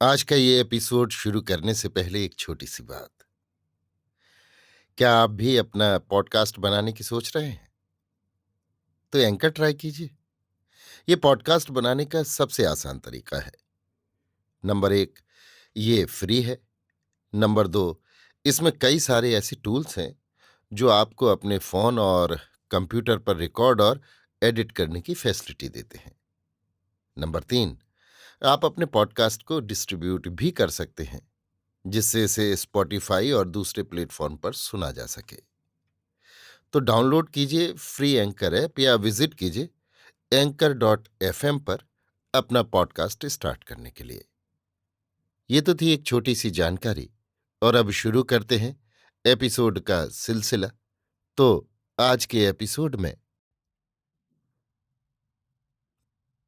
आज का ये एपिसोड शुरू करने से पहले एक छोटी सी बात। क्या आप भी अपना पॉडकास्ट बनाने की सोच रहे हैं? तो एंकर ट्राई कीजिए। ये पॉडकास्ट बनाने का सबसे आसान तरीका है। नंबर एक, ये फ्री है। नंबर दो, इसमें कई सारे ऐसे टूल्स हैं जो आपको अपने फोन और कंप्यूटर पर रिकॉर्ड और एडिट करने की फैसिलिटी देते हैं। नंबर तीन, आप अपने पॉडकास्ट को डिस्ट्रीब्यूट भी कर सकते हैं, जिससे इसे स्पॉटिफाई और दूसरे प्लेटफॉर्म पर सुना जा सके। तो डाउनलोड कीजिए फ्री एंकर ऐप या विजिट कीजिए anchor.fm पर अपना पॉडकास्ट स्टार्ट करने के लिए। ये तो थी एक छोटी सी जानकारी, और अब शुरू करते हैं एपिसोड का सिलसिला। तो आज के एपिसोड में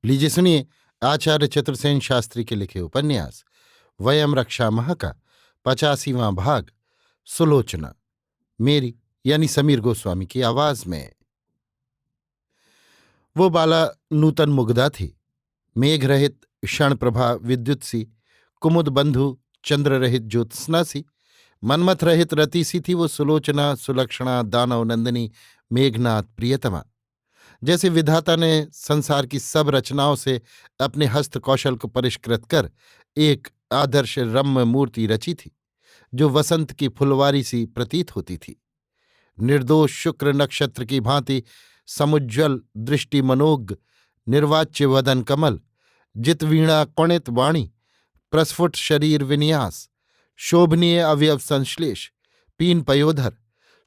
लीजिए सुनिए आचार्य चतुर्सेन शास्त्री के लिखे उपन्यास वयम रक्षामः का 85वां भाग, सुलोचना, मेरी यानी समीर गोस्वामी की आवाज में। वो बाला नूतन मुग्धा थी, मेघ रहित क्षणप्रभा विद्युत सी, कुमुद बंधु चंद्र रहित ज्योत्स्ना सी, मनमथ रहित रति सी थी वो सुलोचना, सुलक्षणा, दानव नंदिनी, मेघनाथ प्रियतमा। जैसे विधाता ने संसार की सब रचनाओं से अपने हस्त कौशल को परिष्कृत कर एक आदर्श रम्य मूर्ति रची थी, जो वसंत की फुलवारी सी प्रतीत होती थी। निर्दोष शुक्र नक्षत्र की भांति समुज्ज्वल दृष्टि मनोज्ञ, निर्वाच्य वदन कमल, जितवीणा कौणित वाणी, प्रस्फुट शरीर विन्यास, शोभनीय अवयव संश्लेष, पीन पयोधर,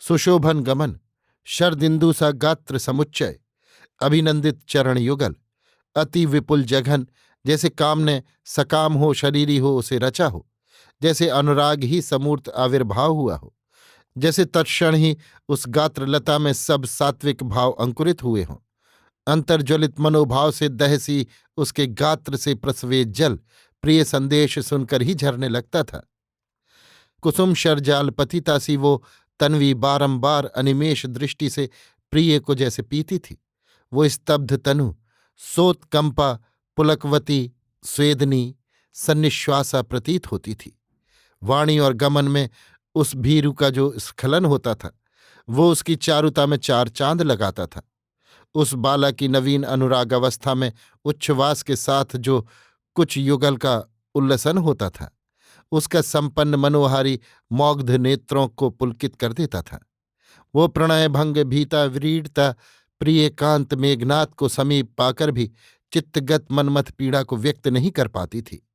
सुशोभन गमन, शरदिन्दु सा गात्र समुच्चय, अभिनंदित चरण युगल, अति विपुल जघन, जैसे काम ने सकाम हो शरीरी हो उसे रचा हो, जैसे अनुराग ही समूर्त आविर्भाव हुआ हो, जैसे तत्क्षण ही उस गात्रलता में सब सात्विक भाव अंकुरित हुए हों। अंतर्ज्वलित मनोभाव से दहसी उसके गात्र से प्रसवे जल प्रिय संदेश सुनकर ही झरने लगता था। कुसुम शरजाल पतिता सी वो तन्वी बारंबार अनिमेष दृष्टि से प्रिय को जैसे पीती थी। वो स्तब्ध तनु सोत्कंपा पुलकवती स्वेदनी सन्निश्वासा प्रतीत होती थी। वाणी और गमन में उस भीरु का जो स्खलन होता था, वो उसकी चारुता में चार चांद लगाता था। उस बाला की नवीन अनुराग अवस्था में उच्छ्वास के साथ जो कुछ युगल का उल्लसन होता था, उसका संपन्न मनोहारी मौग्ध नेत्रों को पुलकित कर देता था। वो प्रणय भंग भीता व्रीडता प्रिय कांत मेघनाथ को समीप पाकर भी चित्तगत मनमथ पीड़ा को व्यक्त नहीं कर पाती थी।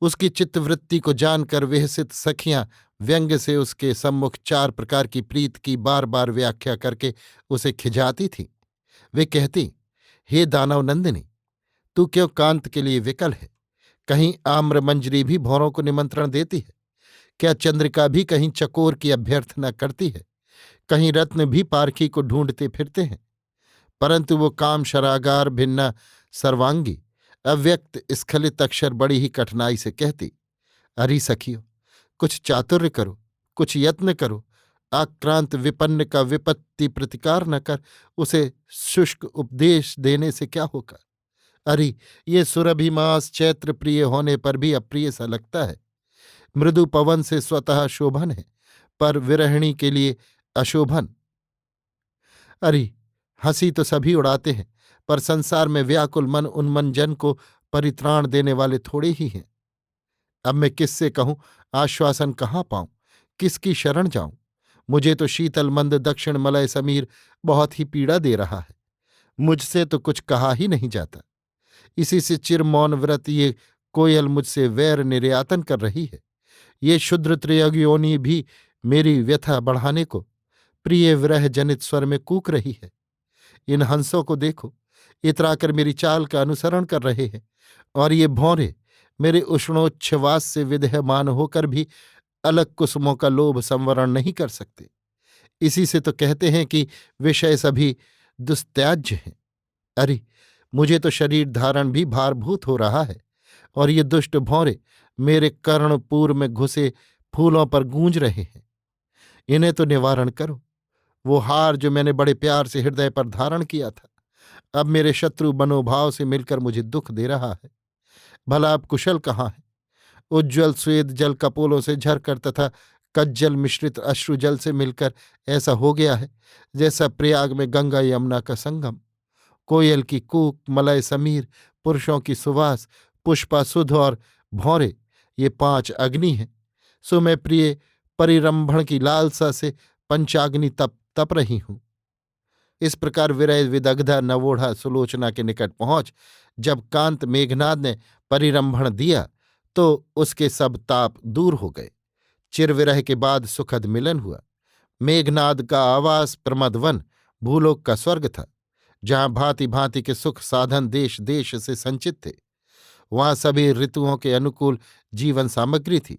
उसकी चित्तवृत्ति को जानकर विहसित सखियां व्यंग्य से उसके सम्मुख चार प्रकार की प्रीत की बार बार व्याख्या करके उसे खिजाती थीं। वे कहती, हे दानव नंदिनी, तू क्यों कांत के लिए विकल है? कहीं आम्र मंजरी भी भौरों को निमंत्रण देती है? क्या चंद्रिका भी कहीं चकोर की अभ्यर्थना करती है? कहीं रत्न भी पारखी को ढूंढते फिरते हैं? परंतु वो काम शरागार भिन्ना सर्वांगी अव्यक्त स्खलित अक्षर बड़ी ही कठिनाई से कहती, अरे सखियो, कुछ चातुर्य करो, कुछ यत्न करो। आक्रांत विपन्न का विपत्ति प्रतिकार न कर उसे शुष्क उपदेश देने से क्या होगा? अरे, ये सुरभिमास चैत्र प्रिय होने पर भी अप्रिय सा लगता है। मृदु पवन से स्वतः शोभन है, पर विरहिणी के लिए अशोभन। अरे, हंसी तो सभी उड़ाते हैं, पर संसार में व्याकुल मन उन्मन जन को परित्राण देने वाले थोड़े ही हैं। अब मैं किससे कहूं, आश्वासन कहाँ पाऊं, किसकी शरण जाऊं? मुझे तो शीतल मंद दक्षिण मलय समीर बहुत ही पीड़ा दे रहा है। मुझसे तो कुछ कहा ही नहीं जाता। इसी से चिरमौन व्रत ये कोयल मुझसे वैर निर्यातन कर रही है। ये क्षुद्र त्रियोनि भी मेरी व्यथा बढ़ाने को प्रिय विरह जनित स्वर में कूक रही है। इन हंसों को देखो, इतराकर मेरी चाल का अनुसरण कर रहे हैं, और ये भौरे मेरे उष्णोच्छ्वास से विदेहमान होकर भी अलग कुसुमों का लोभ संवरण नहीं कर सकते। इसी से तो कहते हैं कि विषय सभी दुस्त्याज्य हैं। अरे, मुझे तो शरीर धारण भी भारभूत हो रहा है, और ये दुष्ट भौरे मेरे कर्णपूर में घुसे फूलों पर गूंज रहे हैं। इन्हें तो निवारण करो। वो हार जो मैंने बड़े प्यार से हृदय पर धारण किया था, अब मेरे शत्रु मनोभाव से मिलकर मुझे दुख दे रहा है। भला अब कुशल कहाँ है? उज्ज्वल स्वेद जल कपोलों से झरकर तथा कज्जल मिश्रित अश्रु जल से मिलकर ऐसा हो गया है जैसा प्रयाग में गंगा यमुना का संगम। कोयल की कूक, मलय समीर, पुरुषों की सुवास, पुष्पा सुध और भौरे, ये 5 अग्नि हैं। सो मैं प्रिय परिरंभण की लालसा से पंचाग्नि तप तप रही हूं। इस प्रकार विरह विदग्धा नवोढ़ा सुलोचना के निकट पहुंच जब कांत मेघनाद ने परिरंभण दिया तो उसके सब ताप दूर हो गए। चिरविरह के बाद सुखद मिलन हुआ। मेघनाद का आवास प्रमदवन भूलोक का स्वर्ग था, जहां भांति भांति के सुख साधन देश देश से संचित थे। वहां सभी ऋतुओं के अनुकूल जीवन सामग्री थी।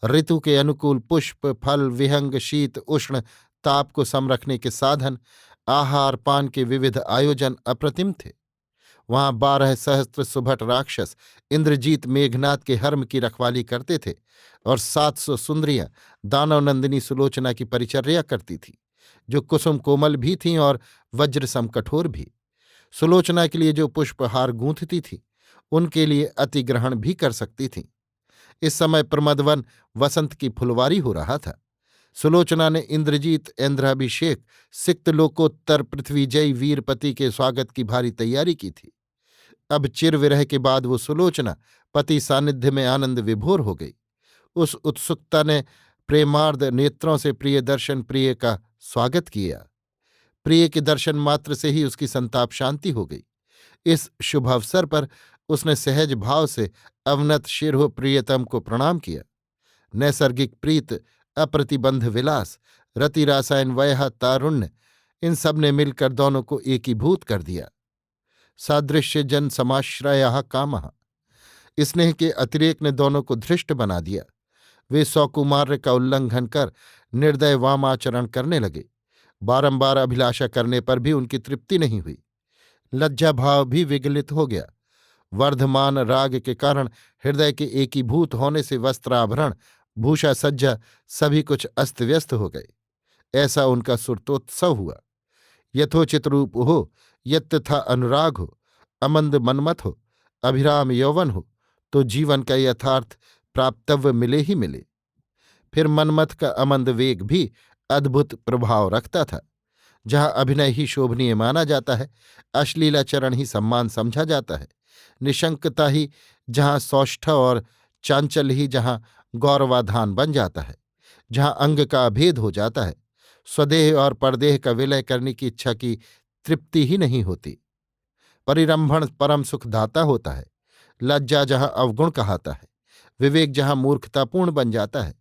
ऋतु के अनुकूल पुष्प, फल, विहंग, शीत, उष्ण, ताप को सम रखने के साधन, आहार पान के विविध आयोजन अप्रतिम थे। वहां 12 सहस्त्र सुभट राक्षस इंद्रजीत मेघनाद के हर्म की रखवाली करते थे और 700 सुंदरियां दानव नंदिनी सुलोचना की परिचर्या करती थीं, जो कुसुम कोमल भी थीं और वज्र सम कठोर भी। सुलोचना के लिए जो पुष्पहार गूंथती थीं, उनके लिए अतिग्रहण भी कर सकती थीं। इस समय प्रमदवन वसंत की फुलवारी हो रहा था। सुलोचना ने इंद्रजीत, इंद्राभिषेक, सिक्तलोकोत्तर पृथ्वीजयी वीरपति के स्वागत की भारी तैयारी की थी। अब चिरविरह के बाद वो सुलोचना पति सानिध्य में आनंद विभोर हो गई। उस उत्सुकता ने प्रेमार्द नेत्रों से प्रिय दर्शन प्रिय का स्वागत किया। प्रिय के दर्शन मात्र से ही उसकी संताप शांति हो गई। इस शुभ अवसर पर उसने सहज भाव से अवनत शिरो प्रियतम को प्रणाम किया। नैसर्गिक प्रीत, अप्रतिबंध विलास, रति रासायन वयः तारुण्य, इन सब ने मिलकर दोनों को एकीभूत कर दिया। सादृश्य जन समाश्रयः कामः, स्नेह के अतिरेक ने दोनों को धृष्ट बना दिया। वे सौकुमार्य का उल्लंघन कर निर्दय वामाचरण करने लगे। बारंबार अभिलाषा करने पर भी उनकी तृप्ति नहीं हुई। लज्जा भाव भी विगलित हो गया। वर्धमान राग के कारण हृदय के एकीभूत होने से वस्त्राभरण, भूषा सज्जा सभी कुछ अस्त व्यस्त हो गए। ऐसा उनका सुरतोत्सव हुआ। यथोचित रूप हो, यत्तथा अनुराग हो, अमंद मनमत हो, अभिराम यौवन हो, तो जीवन का यथार्थ प्राप्तव्य मिले ही मिले। फिर मनमथ का अमंद वेग भी अद्भुत प्रभाव रखता था। जहाँ अभिनय ही शोभनीय माना जाता है, अश्लीलाचरण ही सम्मान समझा जाता है, निशंकता ही जहाँ सौष्ठव और चांचल्य ही जहाँ गौरवाधान बन जाता है, जहाँ अंग का अभेद हो जाता है, स्वदेह और परदेह का विलय करने की इच्छा की तृप्ति ही नहीं होती। परिरंभण परम सुखदाता होता है। लज्जा जहाँ अवगुण कहाता है, विवेक जहाँ मूर्खतापूर्ण बन जाता है।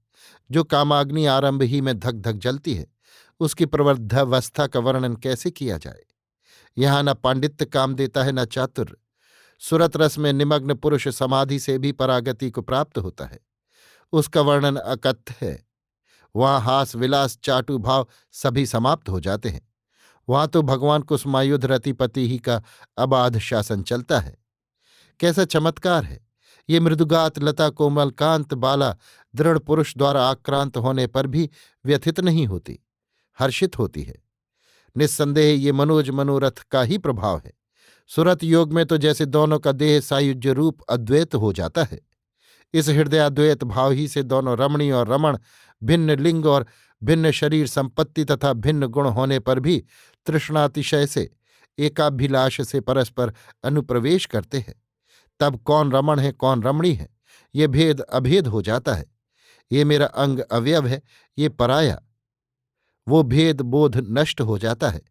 जो कामाग्नि आरंभ ही में धक धक जलती है, उसकी प्रवृद्धावस्था का वर्णन कैसे किया जाए। यहाँ न पांडित्य काम देता है, न चातुर्य। सुरत रस में निमग्न पुरुष समाधि से भी परागति को प्राप्त होता है। उसका वर्णन अकथ्य है। वहाँ हास विलास चाटु भाव सभी समाप्त हो जाते हैं। वहां तो भगवान कुसुमायुध रतिपति ही का अबाध शासन चलता है। कैसा चमत्कार है! ये मृदुगात लता कोमल कांत बाला दृढ़ पुरुष द्वारा आक्रांत होने पर भी व्यथित नहीं होती, हर्षित होती है। निस्संदेह ये मनोज मनोरथ का ही प्रभाव है। सुरत योग में तो जैसे दोनों का देह सायुज्य रूप अद्वैत हो जाता है। इस हृदयाद्वैत भाव ही से दोनों रमणी और रमण भिन्न लिंग और भिन्न शरीर संपत्ति तथा भिन्न गुण होने पर भी तृष्णातिशय से एकाभिलाष से परस्पर अनुप्रवेश करते हैं। तब कौन रमण है कौन रमणी है, ये भेद अभेद हो जाता है। ये मेरा अंग अवयव है, ये पराया, वो भेद बोध नष्ट हो जाता है।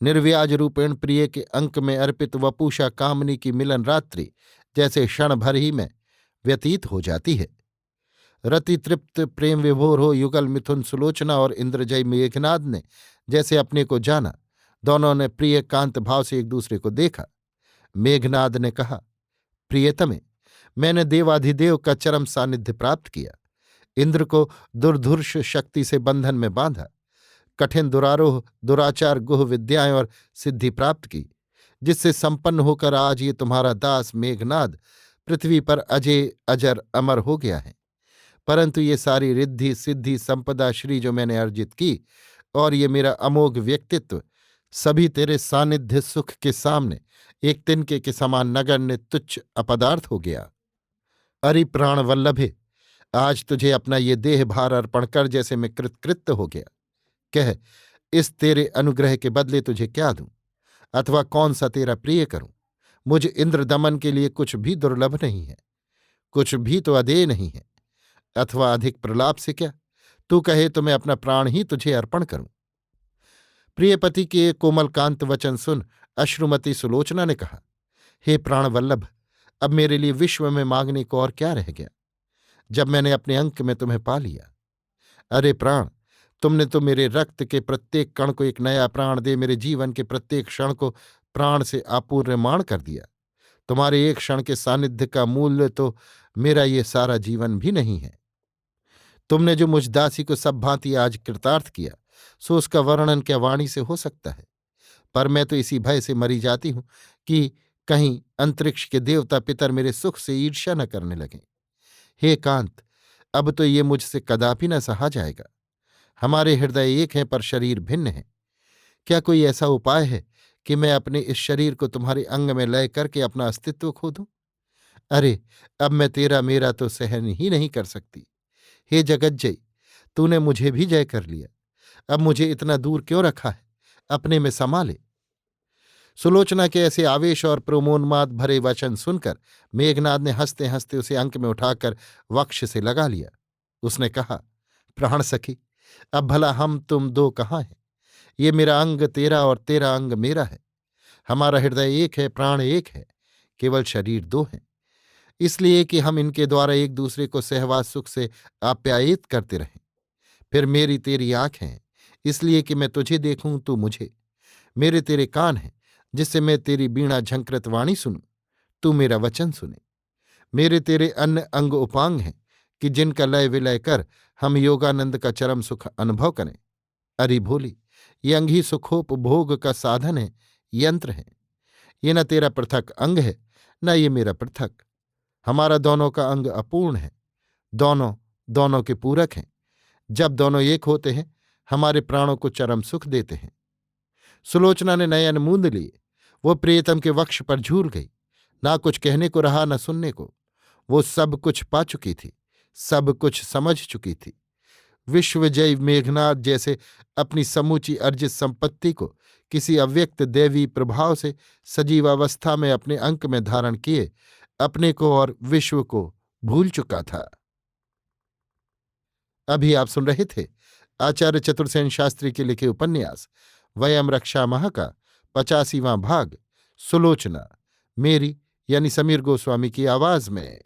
निर्व्याज रूपेण प्रिय के अंक में अर्पित वपूषा कामनी की मिलन रात्रि जैसे क्षण भर ही में व्यतीत हो जाती है। रति तृप्त प्रेम विभोर हो युगल मिथुन सुलोचना और इंद्रजय मेघनाद ने जैसे अपने को जाना, दोनों ने प्रिय कांत भाव से एक दूसरे को देखा। मेघनाद ने कहा, प्रियतमे, मैंने देवाधिदेव का चरम सानिध्य प्राप्त किया। इंद्र को दुर्धुर्ष शक्ति से बंधन में बांधा, कठिन दुरारोह दुराचार गुह विद्याएं और सिद्धि प्राप्त की, जिससे संपन्न होकर आज ये तुम्हारा दास मेघनाद पृथ्वी पर अजय अजर अमर हो गया है। परंतु ये सारी रिद्धि सिद्धि संपदा श्री जो मैंने अर्जित की और ये मेरा अमोघ व्यक्तित्व सभी तेरे सानिध्य सुख के सामने एक तिनके के समान नगण्य तुच्छ अपदार्थ हो गया। अरि प्राण वल्लभे, आज तुझे अपना ये देह भार अर्पण कर जैसे मैं कृतकृत्य हो गया। कह, इस तेरे अनुग्रह के बदले तुझे क्या दूं, अथवा कौन सा तेरा प्रिय करूं। मुझ इंद्र दमन के लिए कुछ भी दुर्लभ नहीं है, कुछ भी तो अदेय नहीं है। अथवा अधिक प्रलाप से क्या, तू कहे तो मैं अपना प्राण ही तुझे अर्पण करूं। प्रियपति के कोमल कांत वचन सुन अश्रुमती सुलोचना ने कहा, हे प्राणवल्लभ, अब मेरे लिए विश्व में मांगने को और क्या रह गया, जब मैंने अपने अंक में तुम्हें पा लिया। अरे प्राण, तुमने तो मेरे रक्त के प्रत्येक कण को एक नया प्राण दे मेरे जीवन के प्रत्येक क्षण को प्राण से आपूर्यमाण कर दिया। तुम्हारे एक क्षण के सानिध्य का मूल्य तो मेरा ये सारा जीवन भी नहीं है। तुमने जो मुझ दासी को सब भांति आज कृतार्थ किया, सो उसका वर्णन क्या वाणी से हो सकता है। पर मैं तो इसी भय से मरी जाती हूं कि कहीं अंतरिक्ष के देवता पितर मेरे सुख से ईर्ष्या न करने लगें। हे कांत, अब तो ये मुझसे कदापि न सहा जाएगा। हमारे हृदय एक हैं पर शरीर भिन्न है। क्या कोई ऐसा उपाय है कि मैं अपने इस शरीर को तुम्हारे अंग में लय करके अपना अस्तित्व खो दूं? अरे, अब मैं तेरा मेरा तो सहन ही नहीं कर सकती। हे जगज्जयी, तूने मुझे भी जय कर लिया, अब मुझे इतना दूर क्यों रखा है, अपने में समा ले। सुलोचना के ऐसे आवेश और प्रेमोन्माद भरे वचन सुनकर मेघनाद ने हंसते हंसते उसे अंक में उठाकर वक्ष से लगा लिया। उसने कहा, प्राण सखी, अब भला हम तुम दो कहाँ हैं? ये मेरा अंग तेरा और तेरा अंग मेरा है। हमारा हृदय एक है, प्राण एक है, केवल शरीर दो हैं। इसलिए कि हम इनके द्वारा एक दूसरे को सहवास सुख से आप्यायित करते रहें। फिर मेरी तेरी आंख हैं, इसलिए कि मैं तुझे देखूं तू मुझे। मेरे तेरे कान हैं, जिससे मैं तेरी वीणा झंकृत वाणी सुनूं, तू मेरा वचन सुने। मेरे तेरे अन्य अंग उपांग हैं कि जिनका लय विलय कर हम योगानंद का चरम सुख अनुभव करें। अरे भोली, ये अंग ही सुखोपभोग का साधन है, यंत्र है। ये न तेरा पृथक अंग है, न ये मेरा पृथक। हमारा दोनों का अंग अपूर्ण है, दोनों दोनों के पूरक हैं। जब दोनों एक होते हैं, हमारे प्राणों को चरम सुख देते हैं। सुलोचना ने नयन मूंद लिए। वो प्रियतम के वक्ष पर झूल गई। ना कुछ कहने को रहा, न सुनने को। वो सब कुछ पा चुकी थी, सब कुछ समझ चुकी थी। विश्वजयी मेघनाद जैसे अपनी समूची अर्जित संपत्ति को किसी अव्यक्त दैवी प्रभाव से सजीव अवस्था में अपने अंक में धारण किए अपने को और विश्व को भूल चुका था। अभी आप सुन रहे थे आचार्य चतुर्सेन शास्त्री के लिखे उपन्यास वयम रक्षामः का 85वां भाग, सुलोचना, मेरी यानी समीर गोस्वामी की आवाज में।